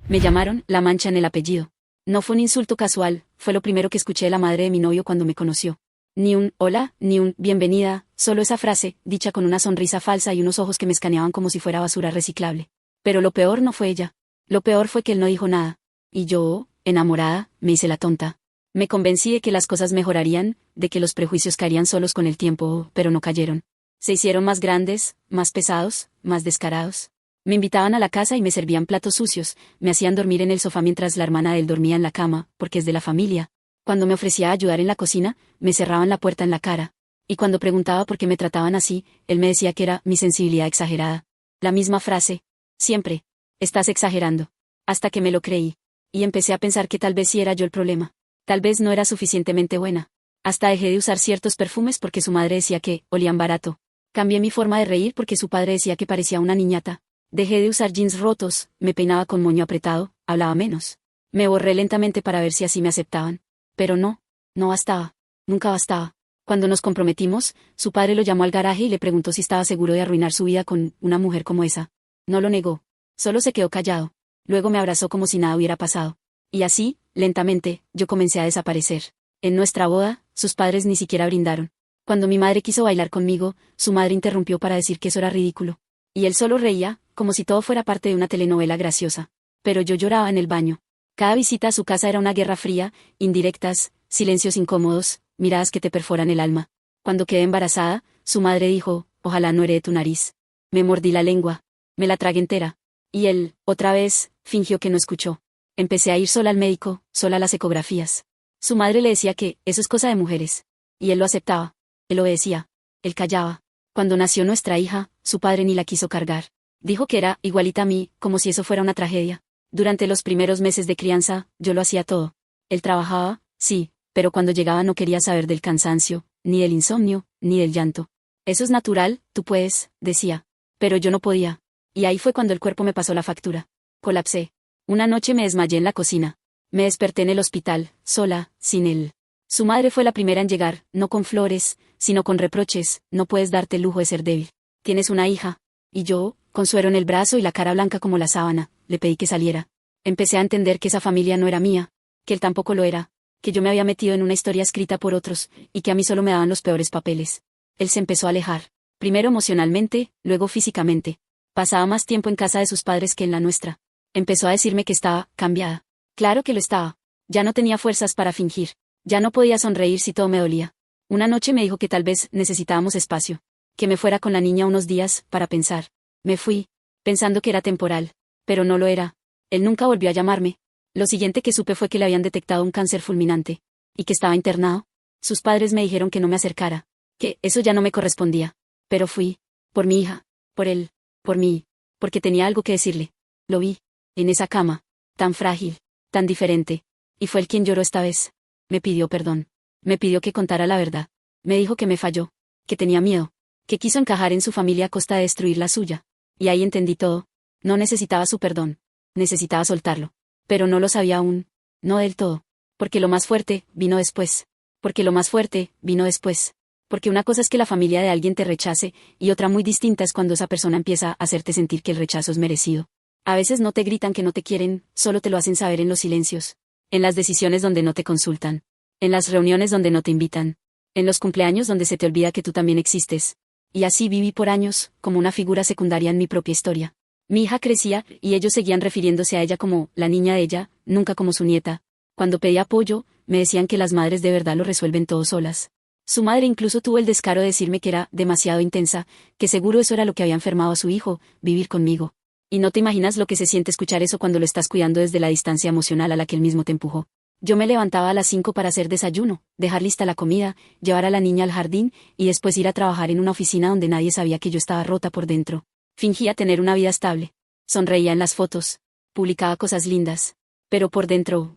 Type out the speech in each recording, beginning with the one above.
Me llamaron La Mancha en el apellido. No fue un insulto casual, fue lo primero que escuché de la madre de mi novio cuando me conoció. Ni un hola, ni un bienvenida, solo esa frase, dicha con una sonrisa falsa y unos ojos que me escaneaban como si fuera basura reciclable. Pero lo peor no fue ella. Lo peor fue que él no dijo nada. Y yo, enamorada, me hice la tonta. Me convencí de que las cosas mejorarían, de que los prejuicios caerían solos con el tiempo, pero no cayeron. Se hicieron más grandes, más pesados, más descarados. Me invitaban a la casa y me servían platos sucios, me hacían dormir en el sofá mientras la hermana de él dormía en la cama, porque es de la familia. Cuando me ofrecía ayudar en la cocina, me cerraban la puerta en la cara. Y cuando preguntaba por qué me trataban así, él me decía que era mi sensibilidad exagerada. La misma frase. Siempre. Estás exagerando. Hasta que me lo creí. Y empecé a pensar que tal vez sí era yo el problema. Tal vez no era suficientemente buena. Hasta dejé de usar ciertos perfumes porque su madre decía que olían barato. Cambié mi forma de reír porque su padre decía que parecía una niñata. Dejé de usar jeans rotos, me peinaba con moño apretado, hablaba menos. Me borré lentamente para ver si así me aceptaban. Pero no, no bastaba. Nunca bastaba. Cuando nos comprometimos, su padre lo llamó al garaje y le preguntó si estaba seguro de arruinar su vida con una mujer como esa. No lo negó. Solo se quedó callado. Luego me abrazó como si nada hubiera pasado. Y así, lentamente, yo comencé a desaparecer. En nuestra boda, sus padres ni siquiera brindaron. Cuando mi madre quiso bailar conmigo, su madre interrumpió para decir que eso era ridículo. Y él solo reía, como si todo fuera parte de una telenovela graciosa. Pero yo lloraba en el baño. Cada visita a su casa era una guerra fría, indirectas, silencios incómodos, miradas que te perforan el alma. Cuando quedé embarazada, su madre dijo, ojalá no herede tu nariz. Me mordí la lengua. Me la tragué entera. Y él, otra vez, fingió que no escuchó. Empecé a ir sola al médico, sola a las ecografías. Su madre le decía que, eso es cosa de mujeres. Y él lo aceptaba. Él obedecía. Él callaba. Cuando nació nuestra hija, su padre ni la quiso cargar. Dijo que era igualita a mí, como si eso fuera una tragedia. Durante los primeros meses de crianza, yo lo hacía todo. Él trabajaba, sí, pero cuando llegaba no quería saber del cansancio, ni del insomnio, ni del llanto. Eso es natural, tú puedes, decía. Pero yo no podía. Y ahí fue cuando el cuerpo me pasó la factura. Colapsé. Una noche me desmayé en la cocina. Me desperté en el hospital, sola, sin él. Su madre fue la primera en llegar, no con flores, sino con reproches, no puedes darte el lujo de ser débil. Tienes una hija. Y yo, con suero en el brazo y la cara blanca como la sábana, le pedí que saliera. Empecé a entender que esa familia no era mía, que él tampoco lo era, que yo me había metido en una historia escrita por otros, y que a mí solo me daban los peores papeles. Él se empezó a alejar, primero emocionalmente, luego físicamente. Pasaba más tiempo en casa de sus padres que en la nuestra. Empezó a decirme que estaba cambiada. Claro que lo estaba. Ya no tenía fuerzas para fingir. Ya no podía sonreír si todo me dolía. Una noche me dijo que tal vez necesitábamos espacio. Que me fuera con la niña unos días, para pensar. Me fui, pensando que era temporal. Pero no lo era. Él nunca volvió a llamarme. Lo siguiente que supe fue que le habían detectado un cáncer fulminante. Y que estaba internado. Sus padres me dijeron que no me acercara. Que eso ya no me correspondía. Pero fui. Por mi hija. Por él. Por mí. Porque tenía algo que decirle. Lo vi. En esa cama. Tan frágil. Tan diferente. Y fue él quien lloró esta vez. Me pidió perdón. Me pidió que contara la verdad. Me dijo que me falló. Que tenía miedo. Que quiso encajar en su familia a costa de destruir la suya. Y ahí entendí todo. No necesitaba su perdón. Necesitaba soltarlo. Pero no lo sabía aún. No del todo. Porque lo más fuerte, vino después. Porque lo más fuerte, vino después. Porque una cosa es que la familia de alguien te rechace, y otra muy distinta es cuando esa persona empieza a hacerte sentir que el rechazo es merecido. A veces no te gritan que no te quieren, solo te lo hacen saber en los silencios. En las decisiones donde no te consultan. En las reuniones donde no te invitan. En los cumpleaños donde se te olvida que tú también existes. Y así viví por años, como una figura secundaria en mi propia historia. Mi hija crecía, y ellos seguían refiriéndose a ella como la niña de ella, nunca como su nieta. Cuando pedía apoyo, me decían que las madres de verdad lo resuelven todo solas. Su madre incluso tuvo el descaro de decirme que era demasiado intensa, que seguro eso era lo que había enfermado a su hijo, vivir conmigo. Y no te imaginas lo que se siente escuchar eso cuando lo estás cuidando desde la distancia emocional a la que él mismo te empujó. Yo me levantaba a las 5 para hacer desayuno, dejar lista la comida, llevar a la niña al jardín, y después ir a trabajar en una oficina donde nadie sabía que yo estaba rota por dentro. Fingía tener una vida estable. Sonreía en las fotos. Publicaba cosas lindas. Pero por dentro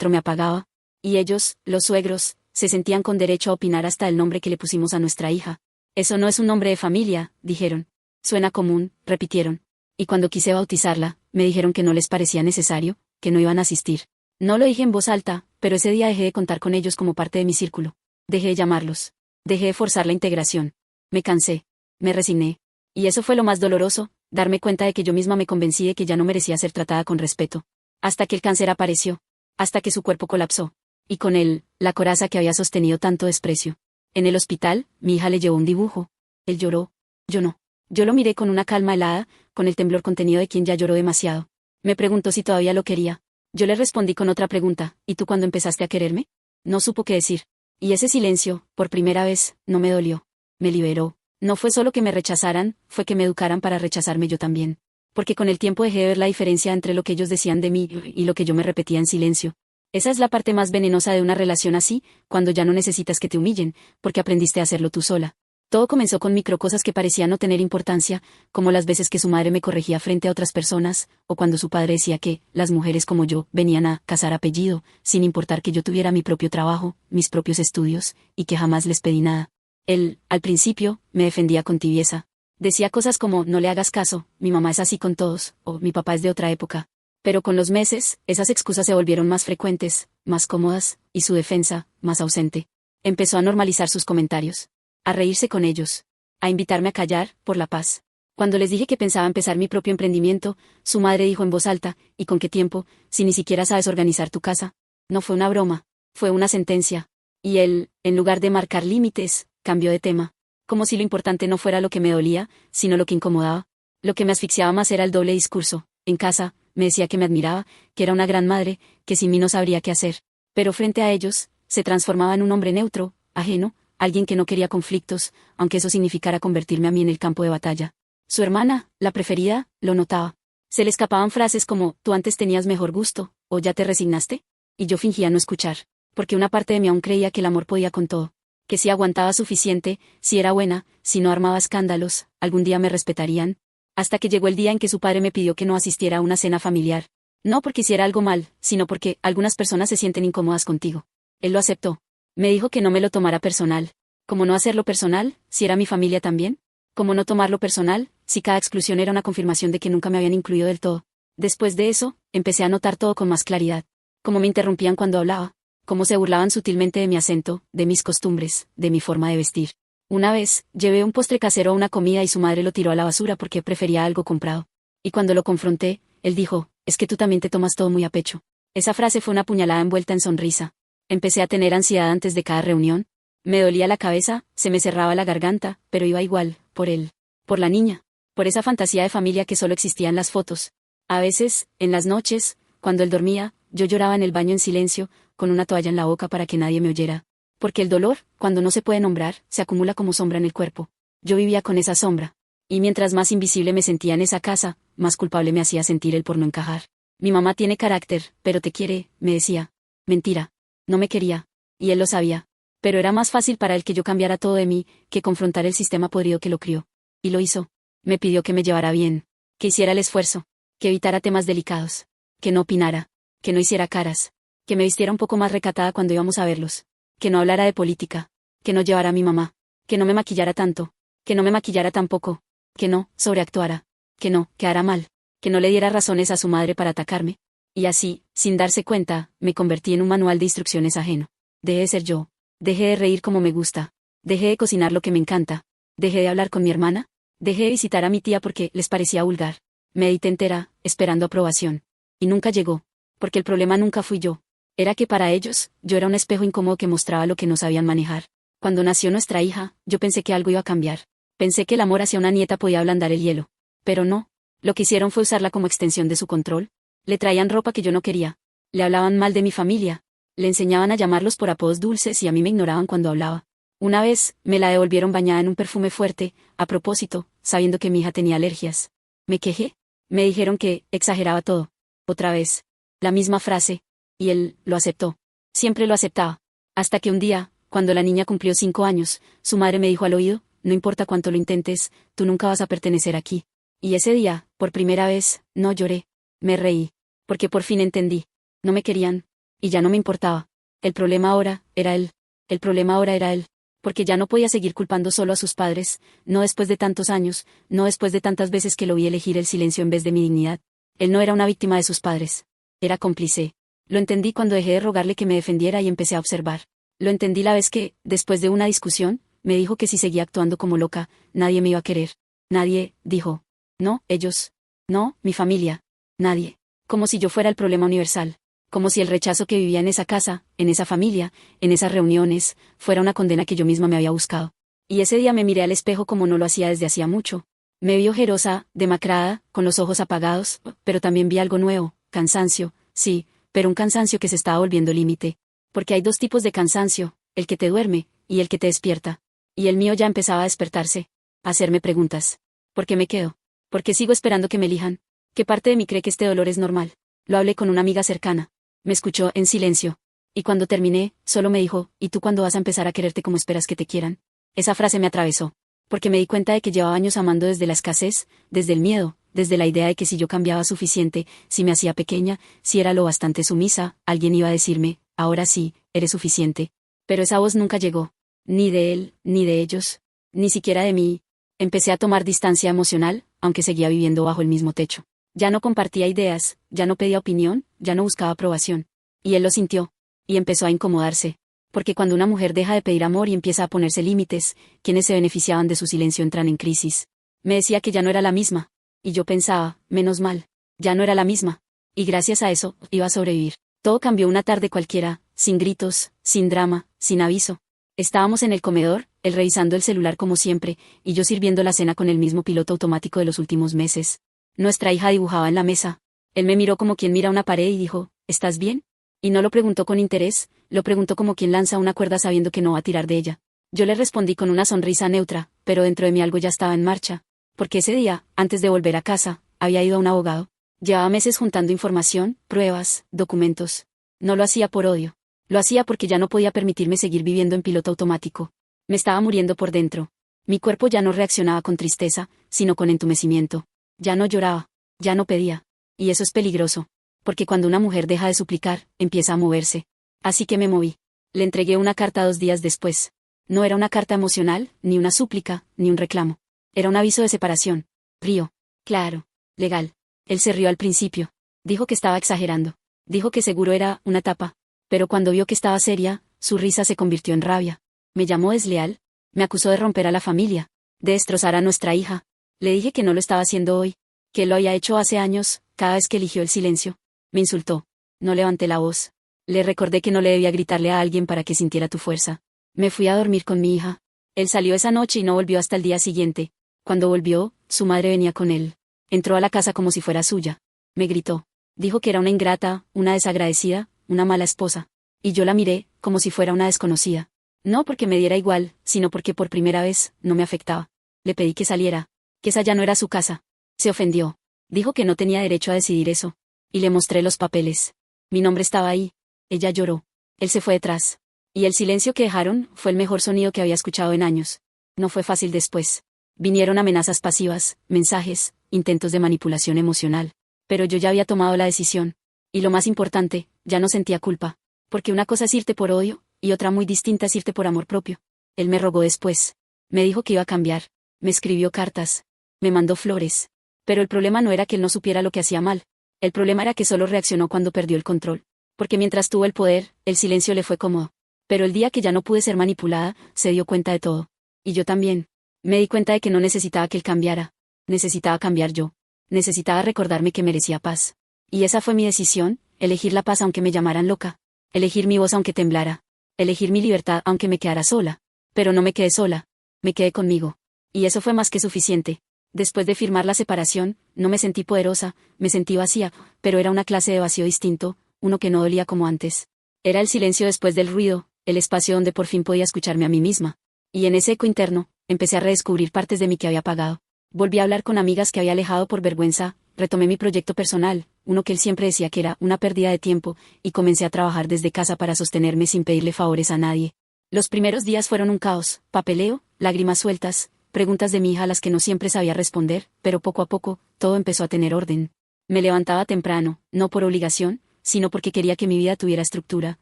me apagaba. Y ellos, los suegros, se sentían con derecho a opinar hasta el nombre que le pusimos a nuestra hija. Eso no es un nombre de familia, dijeron. Suena común, repitieron. Y cuando quise bautizarla, me dijeron que no les parecía necesario, que no iban a asistir. No lo dije en voz alta, pero ese día dejé de contar con ellos como parte de mi círculo. Dejé de llamarlos. Dejé de forzar la integración. Me cansé. Me resigné. Y eso fue lo más doloroso, darme cuenta de que yo misma me convencí de que ya no merecía ser tratada con respeto. Hasta que el cáncer apareció. Hasta que su cuerpo colapsó. Y con él, la coraza que había sostenido tanto desprecio. En el hospital, mi hija le llevó un dibujo. Él lloró. Yo no. Yo lo miré con una calma helada, con el temblor contenido de quien ya lloró demasiado. Me preguntó si todavía lo quería. Yo le respondí con otra pregunta, ¿y tú cuándo empezaste a quererme? No supo qué decir. Y ese silencio, por primera vez, no me dolió. Me liberó. No fue solo que me rechazaran, fue que me educaran para rechazarme yo también. Porque con el tiempo dejé de ver la diferencia entre lo que ellos decían de mí y lo que yo me repetía en silencio. Esa es la parte más venenosa de una relación así, cuando ya no necesitas que te humillen, porque aprendiste a hacerlo tú sola. Todo comenzó con microcosas que parecían no tener importancia, como las veces que su madre me corregía frente a otras personas, o cuando su padre decía que las mujeres como yo venían a cazar apellido, sin importar que yo tuviera mi propio trabajo, mis propios estudios, y que jamás les pedí nada. Él, al principio, me defendía con tibieza. Decía cosas como no le hagas caso, mi mamá es así con todos, o mi papá es de otra época. Pero con los meses, esas excusas se volvieron más frecuentes, más cómodas, y su defensa, más ausente. Empezó a normalizar sus comentarios. A reírse con ellos. A invitarme a callar, por la paz. Cuando les dije que pensaba empezar mi propio emprendimiento, su madre dijo en voz alta, ¿y con qué tiempo, si ni siquiera sabes organizar tu casa? No fue una broma, fue una sentencia. Y él, en lugar de marcar límites, cambió de tema. Como si lo importante no fuera lo que me dolía, sino lo que incomodaba. Lo que me asfixiaba más era el doble discurso. En casa, me decía que me admiraba, que era una gran madre, que sin mí no sabría qué hacer. Pero frente a ellos, se transformaba en un hombre neutro, ajeno, alguien que no quería conflictos, aunque eso significara convertirme a mí en el campo de batalla. Su hermana, la preferida, lo notaba. Se le escapaban frases como, tú antes tenías mejor gusto, o ya te resignaste. Y yo fingía no escuchar, porque una parte de mí aún creía que el amor podía con todo. Que si aguantaba suficiente, si era buena, si no armaba escándalos, algún día me respetarían. Hasta que llegó el día en que su padre me pidió que no asistiera a una cena familiar. No porque hiciera algo mal, sino porque algunas personas se sienten incómodas contigo. Él lo aceptó. Me dijo que no me lo tomara personal. ¿Cómo no hacerlo personal, si era mi familia también? ¿Cómo no tomarlo personal, si cada exclusión era una confirmación de que nunca me habían incluido del todo? Después de eso, empecé a notar todo con más claridad. Cómo me interrumpían cuando hablaba. Cómo se burlaban sutilmente de mi acento, de mis costumbres, de mi forma de vestir. Una vez, llevé un postre casero a una comida y su madre lo tiró a la basura porque prefería algo comprado. Y cuando lo confronté, él dijo, es que tú también te tomas todo muy a pecho. Esa frase fue una puñalada envuelta en sonrisa. Empecé a tener ansiedad antes de cada reunión. Me dolía la cabeza, se me cerraba la garganta, pero iba igual, por él. Por la niña. Por esa fantasía de familia que solo existía en las fotos. A veces, en las noches, cuando él dormía, yo lloraba en el baño en silencio, con una toalla en la boca para que nadie me oyera. Porque el dolor, cuando no se puede nombrar, se acumula como sombra en el cuerpo. Yo vivía con esa sombra. Y mientras más invisible me sentía en esa casa, más culpable me hacía sentir él por no encajar. Mi mamá tiene carácter, pero te quiere, me decía. Mentira. No me quería. Y él lo sabía. Pero era más fácil para él que yo cambiara todo de mí, que confrontar el sistema podrido que lo crió. Y lo hizo. Me pidió que me llevara bien. Que hiciera el esfuerzo. Que evitara temas delicados. Que no opinara. Que no hiciera caras. Que me vistiera un poco más recatada cuando íbamos a verlos. Que no hablara de política. Que no llevara a mi mamá. Que no me maquillara tanto. Que no me maquillara tampoco. Que no sobreactuara. Que no quedara mal. Que no le diera razones a su madre para atacarme. Y así, sin darse cuenta, me convertí en un manual de instrucciones ajeno. Dejé de ser yo. Dejé de reír como me gusta. Dejé de cocinar lo que me encanta. Dejé de hablar con mi hermana. Dejé de visitar a mi tía porque les parecía vulgar. Medité entera, esperando aprobación. Y nunca llegó. Porque el problema nunca fui yo. Era que para ellos, yo era un espejo incómodo que mostraba lo que no sabían manejar. Cuando nació nuestra hija, yo pensé que algo iba a cambiar. Pensé que el amor hacia una nieta podía ablandar el hielo. Pero no. Lo que hicieron fue usarla como extensión de su control. Le traían ropa que yo no quería. Le hablaban mal de mi familia. Le enseñaban a llamarlos por apodos dulces y a mí me ignoraban cuando hablaba. Una vez, me la devolvieron bañada en un perfume fuerte, a propósito, sabiendo que mi hija tenía alergias. Me quejé. Me dijeron que exageraba todo. Otra vez. La misma frase. Y él lo aceptó. Siempre lo aceptaba. Hasta que un día, cuando la niña cumplió 5 años, su madre me dijo al oído, no importa cuánto lo intentes, tú nunca vas a pertenecer aquí. Y ese día, por primera vez, no lloré. Me reí. Porque por fin entendí. No me querían. Y ya no me importaba. El problema ahora, era él. El problema ahora era él. Porque ya no podía seguir culpando solo a sus padres, no después de tantos años, no después de tantas veces que lo vi elegir el silencio en vez de mi dignidad. Él no era una víctima de sus padres. Era cómplice. Lo entendí cuando dejé de rogarle que me defendiera y empecé a observar. Lo entendí la vez que, después de una discusión, me dijo que si seguía actuando como loca, nadie me iba a querer. Nadie, dijo. No, ellos. No, mi familia. Nadie. como si yo fuera el problema universal, como si el rechazo que vivía en esa casa, en esa familia, en esas reuniones, fuera una condena que yo misma me había buscado. Y ese día me miré al espejo como no lo hacía desde hacía mucho. Me vi ojerosa, demacrada, con los ojos apagados, pero también vi algo nuevo, cansancio, sí, pero un cansancio que se estaba volviendo límite. Porque hay dos tipos de cansancio, el que te duerme, y el que te despierta. Y el mío ya empezaba a despertarse, a hacerme preguntas. ¿Por qué me quedo? ¿Por qué sigo esperando que me elijan? ¿Qué parte de mí cree que este dolor es normal? Lo hablé con una amiga cercana. Me escuchó en silencio. Y cuando terminé, solo me dijo, ¿y tú cuándo vas a empezar a quererte como esperas que te quieran? Esa frase me atravesó. Porque me di cuenta de que llevaba años amando desde la escasez, desde el miedo, desde la idea de que si yo cambiaba suficiente, si me hacía pequeña, si era lo bastante sumisa, alguien iba a decirme, ahora sí, eres suficiente. Pero esa voz nunca llegó. Ni de él, ni de ellos. Ni siquiera de mí. Empecé a tomar distancia emocional, aunque seguía viviendo bajo el mismo techo. Ya no compartía ideas, ya no pedía opinión, ya no buscaba aprobación. Y él lo sintió. Y empezó a incomodarse. Porque cuando una mujer deja de pedir amor y empieza a ponerse límites, quienes se beneficiaban de su silencio entran en crisis. Me decía que ya no era la misma. Y yo pensaba, menos mal. Ya no era la misma. Y gracias a eso, iba a sobrevivir. Todo cambió una tarde cualquiera, sin gritos, sin drama, sin aviso. Estábamos en el comedor, él revisando el celular como siempre, y yo sirviendo la cena con el mismo piloto automático de los últimos meses. Nuestra hija dibujaba en la mesa. Él me miró como quien mira una pared y dijo, ¿estás bien? Y no lo preguntó con interés, lo preguntó como quien lanza una cuerda sabiendo que no va a tirar de ella. Yo le respondí con una sonrisa neutra, pero dentro de mí algo ya estaba en marcha. Porque ese día, antes de volver a casa, había ido a un abogado. Llevaba meses juntando información, pruebas, documentos. No lo hacía por odio. Lo hacía porque ya no podía permitirme seguir viviendo en piloto automático. Me estaba muriendo por dentro. Mi cuerpo ya no reaccionaba con tristeza, sino con entumecimiento. Ya no lloraba. Ya no pedía. Y eso es peligroso. Porque cuando una mujer deja de suplicar, empieza a moverse. Así que me moví. Le entregué una carta 2 días después. No era una carta emocional, ni una súplica, ni un reclamo. Era un aviso de separación. Frío. Claro. Legal. Él se rió al principio. Dijo que estaba exagerando. Dijo que seguro era una tapa. Pero cuando vio que estaba seria, su risa se convirtió en rabia. Me llamó desleal. Me acusó de romper a la familia. De destrozar a nuestra hija. Le dije que no lo estaba haciendo hoy. Que lo había hecho hace años, cada vez que eligió el silencio. Me insultó. No levanté la voz. Le recordé que no le debía gritarle a alguien para que sintiera tu fuerza. Me fui a dormir con mi hija. Él salió esa noche y no volvió hasta el día siguiente. Cuando volvió, su madre venía con él. Entró a la casa como si fuera suya. Me gritó. Dijo que era una ingrata, una desagradecida, una mala esposa. Y yo la miré, como si fuera una desconocida. No porque me diera igual, sino porque por primera vez, no me afectaba. Le pedí que saliera. Que esa ya no era su casa. Se ofendió. Dijo que no tenía derecho a decidir eso. Y le mostré los papeles. Mi nombre estaba ahí. Ella lloró. Él se fue detrás. Y el silencio que dejaron fue el mejor sonido que había escuchado en años. No fue fácil después. Vinieron amenazas pasivas, mensajes, intentos de manipulación emocional. Pero yo ya había tomado la decisión. Y lo más importante, ya no sentía culpa. Porque una cosa es irte por odio, y otra muy distinta es irte por amor propio. Él me rogó después. Me dijo que iba a cambiar. Me escribió cartas. Me mandó flores. Pero el problema no era que él no supiera lo que hacía mal. El problema era que solo reaccionó cuando perdió el control. Porque mientras tuvo el poder, el silencio le fue cómodo. Pero el día que ya no pude ser manipulada, se dio cuenta de todo. Y yo también. Me di cuenta de que no necesitaba que él cambiara. Necesitaba cambiar yo. Necesitaba recordarme que merecía paz. Y esa fue mi decisión, elegir la paz aunque me llamaran loca. Elegir mi voz aunque temblara. Elegir mi libertad aunque me quedara sola. Pero no me quedé sola. Me quedé conmigo. Y eso fue más que suficiente. Después de firmar la separación, no me sentí poderosa, me sentí vacía, pero era una clase de vacío distinto, uno que no dolía como antes. Era el silencio después del ruido, el espacio donde por fin podía escucharme a mí misma. Y en ese eco interno, empecé a redescubrir partes de mí que había apagado. Volví a hablar con amigas que había alejado por vergüenza, retomé mi proyecto personal, uno que él siempre decía que era una pérdida de tiempo, y comencé a trabajar desde casa para sostenerme sin pedirle favores a nadie. Los primeros días fueron un caos, papeleo, lágrimas sueltas, preguntas de mi hija a las que no siempre sabía responder, pero poco a poco, todo empezó a tener orden. Me levantaba temprano, no por obligación, sino porque quería que mi vida tuviera estructura,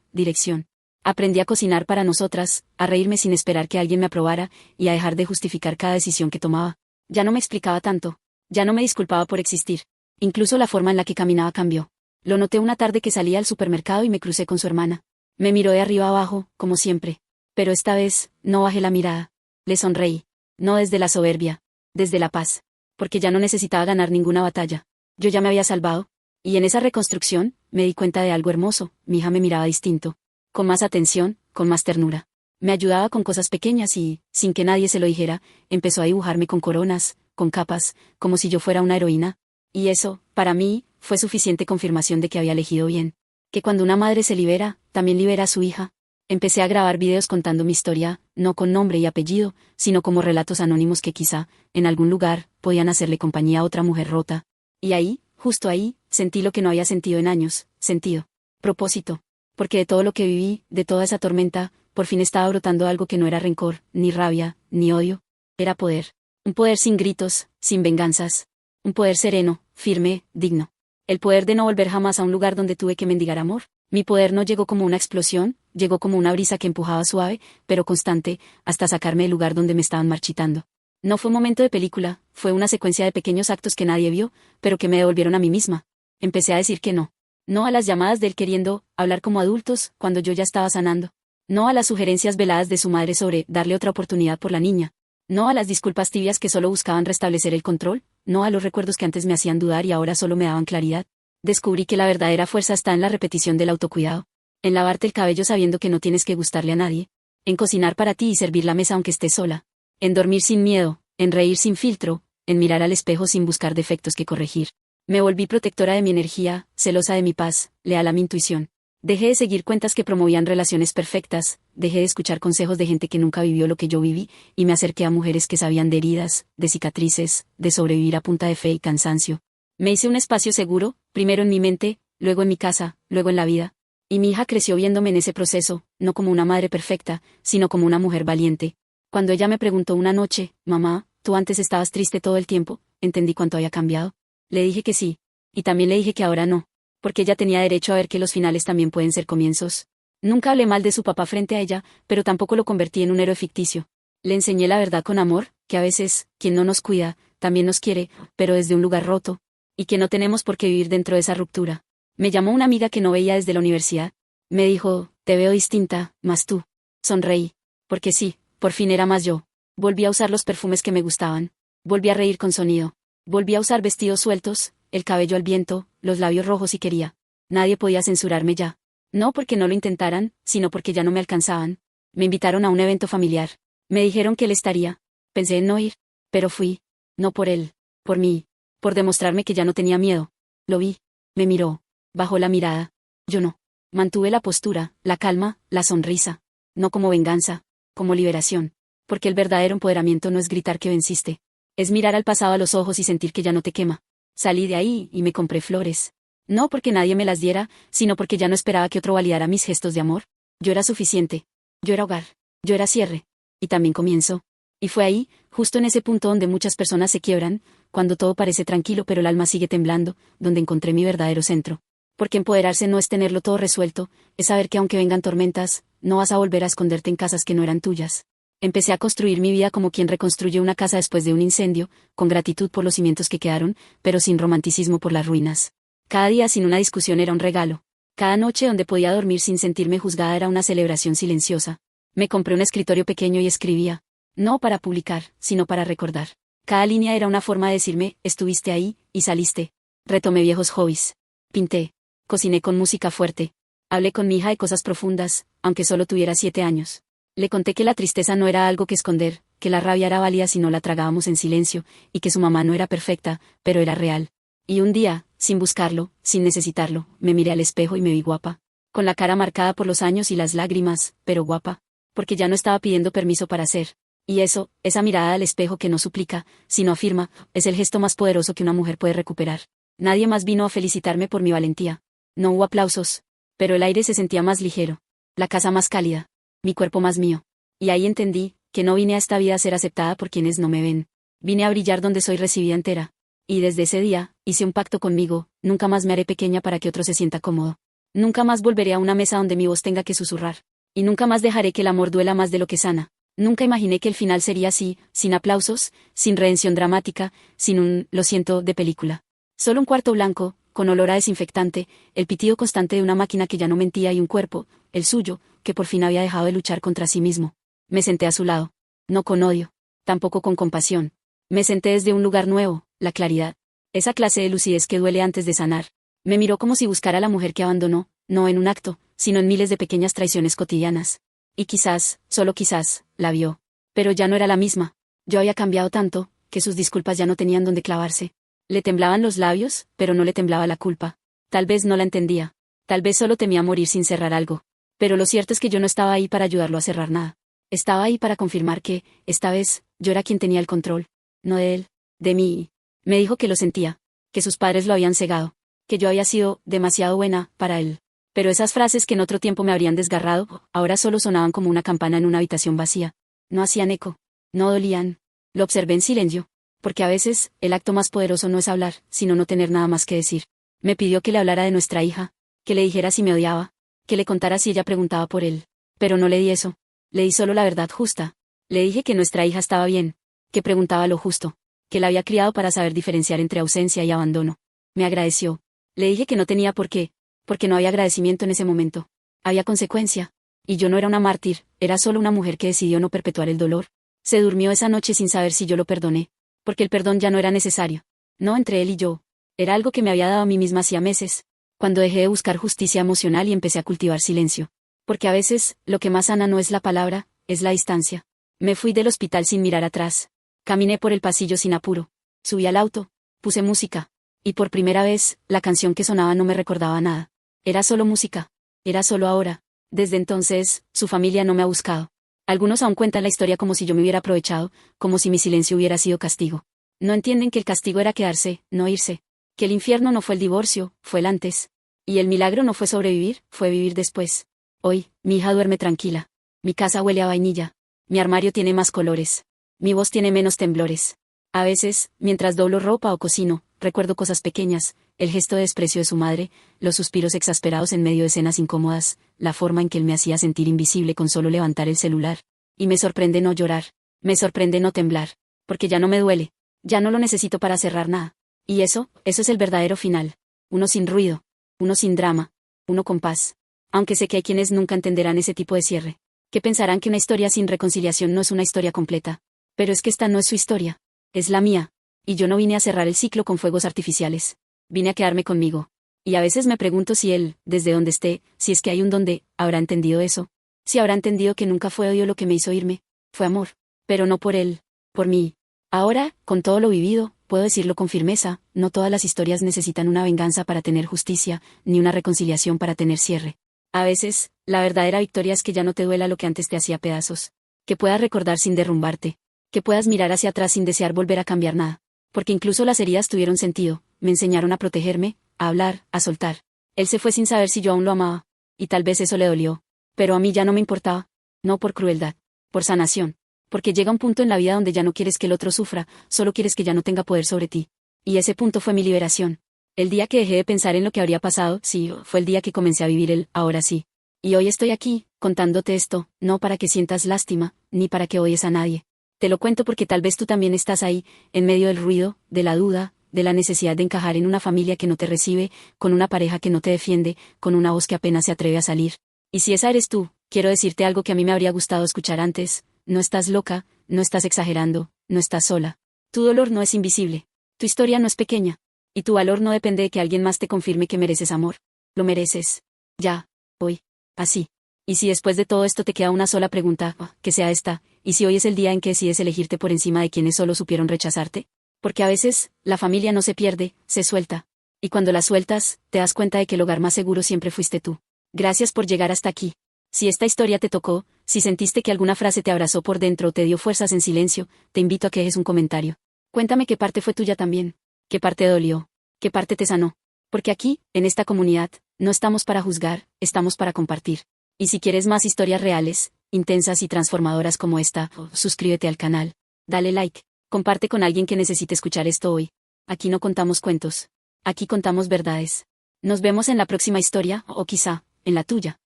dirección. Aprendí a cocinar para nosotras, a reírme sin esperar que alguien me aprobara, y a dejar de justificar cada decisión que tomaba. Ya no me explicaba tanto. Ya no me disculpaba por existir. Incluso la forma en la que caminaba cambió. Lo noté una tarde que salí al supermercado y me crucé con su hermana. Me miró de arriba abajo, como siempre. Pero esta vez, no bajé la mirada. Le sonreí. No desde la soberbia. Desde la paz. Porque ya no necesitaba ganar ninguna batalla. Yo ya me había salvado. Y en esa reconstrucción, me di cuenta de algo hermoso, mi hija me miraba distinto. Con más atención, con más ternura. Me ayudaba con cosas pequeñas y, sin que nadie se lo dijera, empezó a dibujarme con coronas, con capas, como si yo fuera una heroína. Y eso, para mí, fue suficiente confirmación de que había elegido bien. Que cuando una madre se libera, también libera a su hija. Empecé a grabar videos contando mi historia, no con nombre y apellido, sino como relatos anónimos que quizá, en algún lugar, podían hacerle compañía a otra mujer rota. Y ahí, justo ahí, sentí lo que no había sentido en años, sentido. Propósito. Porque de todo lo que viví, de toda esa tormenta, por fin estaba brotando algo que no era rencor, ni rabia, ni odio. Era poder. Un poder sin gritos, sin venganzas. Un poder sereno, firme, digno. El poder de no volver jamás a un lugar donde tuve que mendigar amor. Mi poder no llegó como una explosión, llegó como una brisa que empujaba suave, pero constante, hasta sacarme del lugar donde me estaban marchitando. No fue un momento de película, fue una secuencia de pequeños actos que nadie vio, pero que me devolvieron a mí misma. Empecé a decir que no. No a las llamadas de él queriendo hablar como adultos, cuando yo ya estaba sanando. No a las sugerencias veladas de su madre sobre darle otra oportunidad por la niña. No a las disculpas tibias que solo buscaban restablecer el control. No a los recuerdos que antes me hacían dudar y ahora solo me daban claridad. Descubrí que la verdadera fuerza está en la repetición del autocuidado. En lavarte el cabello sabiendo que no tienes que gustarle a nadie. En cocinar para ti y servir la mesa aunque estés sola. En dormir sin miedo, en reír sin filtro, en mirar al espejo sin buscar defectos que corregir. Me volví protectora de mi energía, celosa de mi paz, leal a mi intuición. Dejé de seguir cuentas que promovían relaciones perfectas, dejé de escuchar consejos de gente que nunca vivió lo que yo viví, y me acerqué a mujeres que sabían de heridas, de cicatrices, de sobrevivir a punta de fe y cansancio. Me hice un espacio seguro, primero en mi mente, luego en mi casa, luego en la vida. Y mi hija creció viéndome en ese proceso, no como una madre perfecta, sino como una mujer valiente. Cuando ella me preguntó una noche, mamá, ¿tú antes estabas triste todo el tiempo? Entendí cuánto había cambiado. Le dije que sí. Y también le dije que ahora no. Porque ella tenía derecho a ver que los finales también pueden ser comienzos. Nunca hablé mal de su papá frente a ella, pero tampoco lo convertí en un héroe ficticio. Le enseñé la verdad con amor, que a veces, quien no nos cuida, también nos quiere, pero desde un lugar roto. Y que no tenemos por qué vivir dentro de esa ruptura. Me llamó una amiga que no veía desde la universidad. Me dijo, te veo distinta, más tú. Sonreí. Porque sí, por fin era más yo. Volví a usar los perfumes que me gustaban. Volví a reír con sonido. Volví a usar vestidos sueltos, el cabello al viento, los labios rojos si quería. Nadie podía censurarme ya. No porque no lo intentaran, sino porque ya no me alcanzaban. Me invitaron a un evento familiar. Me dijeron que él estaría. Pensé en no ir. Pero fui. No por él. Por mí. Por demostrarme que ya no tenía miedo. Lo vi. Me miró. Bajó la mirada. Yo no. Mantuve la postura, la calma, la sonrisa. No como venganza. Como liberación. Porque el verdadero empoderamiento no es gritar que venciste. Es mirar al pasado a los ojos y sentir que ya no te quema. Salí de ahí y me compré flores. No porque nadie me las diera, sino porque ya no esperaba que otro validara mis gestos de amor. Yo era suficiente. Yo era hogar. Yo era cierre. Y también comienzo. Y fue ahí, justo en ese punto donde muchas personas se quiebran, cuando todo parece tranquilo pero el alma sigue temblando, donde encontré mi verdadero centro. Porque empoderarse no es tenerlo todo resuelto, es saber que aunque vengan tormentas, no vas a volver a esconderte en casas que no eran tuyas. Empecé a construir mi vida como quien reconstruye una casa después de un incendio, con gratitud por los cimientos que quedaron, pero sin romanticismo por las ruinas. Cada día sin una discusión era un regalo. Cada noche donde podía dormir sin sentirme juzgada era una celebración silenciosa. Me compré un escritorio pequeño y escribía. No para publicar, sino para recordar. Cada línea era una forma de decirme, estuviste ahí, y saliste. Retomé viejos hobbies. Pinté. Cociné con música fuerte. Hablé con mi hija de cosas profundas, aunque solo tuviera 7 años. Le conté que la tristeza no era algo que esconder, que la rabia era válida si no la tragábamos en silencio, y que su mamá no era perfecta, pero era real. Y un día, sin buscarlo, sin necesitarlo, me miré al espejo y me vi guapa. Con la cara marcada por los años y las lágrimas, pero guapa. Porque ya no estaba pidiendo permiso para ser. Y eso, esa mirada al espejo que no suplica, sino afirma, es el gesto más poderoso que una mujer puede recuperar. Nadie más vino a felicitarme por mi valentía. No hubo aplausos. Pero el aire se sentía más ligero. La casa más cálida. Mi cuerpo más mío. Y ahí entendí, que no vine a esta vida a ser aceptada por quienes no me ven. Vine a brillar donde soy recibida entera. Y desde ese día, hice un pacto conmigo, nunca más me haré pequeña para que otro se sienta cómodo. Nunca más volveré a una mesa donde mi voz tenga que susurrar. Y nunca más dejaré que el amor duela más de lo que sana. Nunca imaginé que el final sería así, sin aplausos, sin redención dramática, sin un lo siento de película. Solo un cuarto blanco, con olor a desinfectante, el pitido constante de una máquina que ya no mentía y un cuerpo, el suyo, que por fin había dejado de luchar contra sí mismo. Me senté a su lado. No con odio. Tampoco con compasión. Me senté desde un lugar nuevo, la claridad. Esa clase de lucidez que duele antes de sanar. Me miró como si buscara a la mujer que abandonó, no en un acto, sino en miles de pequeñas traiciones cotidianas. Y quizás, solo quizás, la vio. Pero ya no era la misma. Yo había cambiado tanto, que sus disculpas ya no tenían dónde clavarse. Le temblaban los labios, pero no le temblaba la culpa. Tal vez no la entendía. Tal vez solo temía morir sin cerrar algo. Pero lo cierto es que yo no estaba ahí para ayudarlo a cerrar nada. Estaba ahí para confirmar que, esta vez, yo era quien tenía el control. No de él, de mí. Me dijo que lo sentía, que sus padres lo habían cegado, que yo había sido demasiado buena para él. Pero esas frases que en otro tiempo me habrían desgarrado, ahora solo sonaban como una campana en una habitación vacía. No hacían eco. No dolían. Lo observé en silencio. Porque a veces, el acto más poderoso no es hablar, sino no tener nada más que decir. Me pidió que le hablara de nuestra hija, que le dijera si me odiaba, que le contara si ella preguntaba por él. Pero no le di eso. Le di solo la verdad justa. Le dije que nuestra hija estaba bien, que preguntaba lo justo, que la había criado para saber diferenciar entre ausencia y abandono. Me agradeció. Le dije que no tenía por qué, porque no había agradecimiento en ese momento. Había consecuencia. Y yo no era una mártir, era solo una mujer que decidió no perpetuar el dolor. Se durmió esa noche sin saber si yo lo perdoné, porque el perdón ya no era necesario. No entre él y yo. Era algo que me había dado a mí misma hacía meses, cuando dejé de buscar justicia emocional y empecé a cultivar silencio. Porque a veces, lo que más sana no es la palabra, es la distancia. Me fui del hospital sin mirar atrás. Caminé por el pasillo sin apuro. Subí al auto, puse música. Y por primera vez, la canción que sonaba no me recordaba nada. Era solo música. Era solo ahora. Desde entonces, su familia no me ha buscado. Algunos aún cuentan la historia como si yo me hubiera aprovechado, como si mi silencio hubiera sido castigo. No entienden que el castigo era quedarse, no irse. Que el infierno no fue el divorcio, fue el antes. Y el milagro no fue sobrevivir, fue vivir después. Hoy, mi hija duerme tranquila. Mi casa huele a vainilla. Mi armario tiene más colores. Mi voz tiene menos temblores. A veces, mientras doblo ropa o cocino, recuerdo cosas pequeñas, el gesto de desprecio de su madre, los suspiros exasperados en medio de escenas incómodas, la forma en que él me hacía sentir invisible con solo levantar el celular. Y me sorprende no llorar. Me sorprende no temblar. Porque ya no me duele. Ya no lo necesito para cerrar nada. Y eso es el verdadero final. Uno sin ruido. Uno sin drama. Uno con paz. Aunque sé que hay quienes nunca entenderán ese tipo de cierre. Que pensarán que una historia sin reconciliación no es una historia completa. Pero es que esta no es su historia. Es la mía. Y yo no vine a cerrar el ciclo con fuegos artificiales. Vine a quedarme conmigo. Y a veces me pregunto si él, desde donde esté, si es que hay un donde, habrá entendido eso. Si habrá entendido que nunca fue odio lo que me hizo irme. Fue amor. Pero no por él. Por mí. Ahora, con todo lo vivido, puedo decirlo con firmeza, no todas las historias necesitan una venganza para tener justicia, ni una reconciliación para tener cierre. A veces, la verdadera victoria es que ya no te duela lo que antes te hacía pedazos. Que puedas recordar sin derrumbarte. Que puedas mirar hacia atrás sin desear volver a cambiar nada. Porque incluso las heridas tuvieron sentido, me enseñaron a protegerme, a hablar, a soltar. Él se fue sin saber si yo aún lo amaba. Y tal vez eso le dolió. Pero a mí ya no me importaba. No por crueldad. Por sanación. Porque llega un punto en la vida donde ya no quieres que el otro sufra, solo quieres que ya no tenga poder sobre ti. Y ese punto fue mi liberación. El día que dejé de pensar en lo que habría pasado, sí, fue el día que comencé a vivir el ahora sí. Y hoy estoy aquí, contándote esto, no para que sientas lástima, ni para que odies a nadie. Te lo cuento porque tal vez tú también estás ahí, en medio del ruido, de la duda, de la necesidad de encajar en una familia que no te recibe, con una pareja que no te defiende, con una voz que apenas se atreve a salir. Y si esa eres tú, quiero decirte algo que a mí me habría gustado escuchar antes. No estás loca, no estás exagerando, no estás sola. Tu dolor no es invisible. Tu historia no es pequeña. Y tu valor no depende de que alguien más te confirme que mereces amor. Lo mereces. Ya. Hoy. Así. Y si después de todo esto te queda una sola pregunta, que sea esta, ¿y si hoy es el día en que decides elegirte por encima de quienes solo supieron rechazarte? Porque a veces, la familia no se pierde, se suelta. Y cuando la sueltas, te das cuenta de que el hogar más seguro siempre fuiste tú. Gracias por llegar hasta aquí. Si esta historia te tocó, si sentiste que alguna frase te abrazó por dentro o te dio fuerzas en silencio, te invito a que dejes un comentario. Cuéntame qué parte fue tuya también. ¿Qué parte dolió? ¿Qué parte te sanó? Porque aquí, en esta comunidad, no estamos para juzgar, estamos para compartir. Y si quieres más historias reales, intensas y transformadoras como esta, suscríbete al canal. Dale like. Comparte con alguien que necesite escuchar esto hoy. Aquí no contamos cuentos. Aquí contamos verdades. Nos vemos en la próxima historia, o quizá, en la tuya.